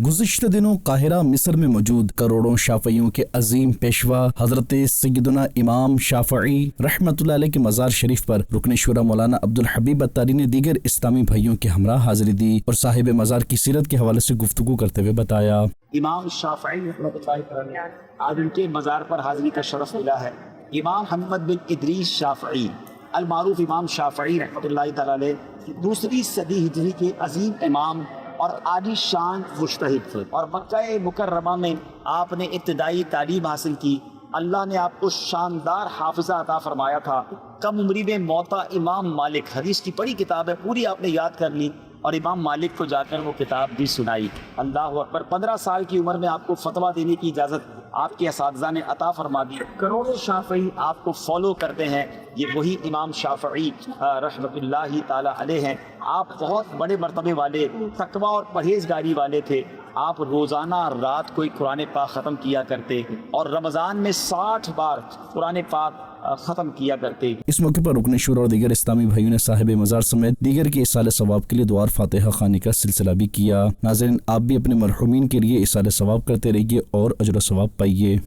گزشتہ دنوں قاہرہ مصر میں موجود کروڑوں شافعیوں کے عظیم پیشوا حضرت سیدنا امام شافعی رحمۃ اللہ علیہ کے مزار شریف پر رکن شورا مولانا عبدالحبیب اتاری نے دیگر اسلامی بھائیوں کے ہمراہ حاضری دی اور صاحب مزار کی سیرت کے حوالے سے گفتگو کرتے ہوئے بتایا، امام شافعی رحمۃ اللہ علیہ آج ان کے مزار پر حاضری کا شرف ملا ہے۔ امام محمد بن ادریس شافعی المعروف امام شافعی رحمۃ اللہ تعالی علیہ دوسری صدی ہجری کے عظیم امام اور عالی شان مجتہد تھے، اور مکہ مکرمہ میں آپ نے ابتدائی تعلیم حاصل کی۔ اللہ نے آپ کو شاندار حافظہ عطا فرمایا تھا۔ کم عمری میں موطا امام مالک، حدیث کی بڑی کتاب ہے، پوری آپ نے یاد کر لی، اور امام مالک کو جا کر وہ کتاب بھی سنائی۔ اللہ اکبر، 15 سال کی عمر میں آپ کو فتویٰ دینے کی اجازت آپ کے اساتذہ نے عطا فرما دی۔ کروڑوں شافعی آپ کو فالو کرتے ہیں، یہ وہی امام شافعی رحمۃ اللہ تعالی علیہ ہیں۔ آپ بہت بڑے مرتبے والے، تقویٰ اور پرہیزگاری والے تھے۔ آپ روزانہ رات کو ایک قرآن پاک ختم کیا کرتے اور رمضان میں 60 بار قرآن پاک ختم کیا کرتے۔ اس موقع پر رکن شورا اور دیگر اسلامی بھائیوں نے صاحب مزار سمیت دیگر کے ایصال ثواب کے لیے دعا اور فاتحہ خوانی کا سلسلہ بھی کیا۔ ناظرین، آپ بھی اپنے مرحومین کے لیے ایصال ثواب کرتے رہیے اور اجر و ثواب پائیے۔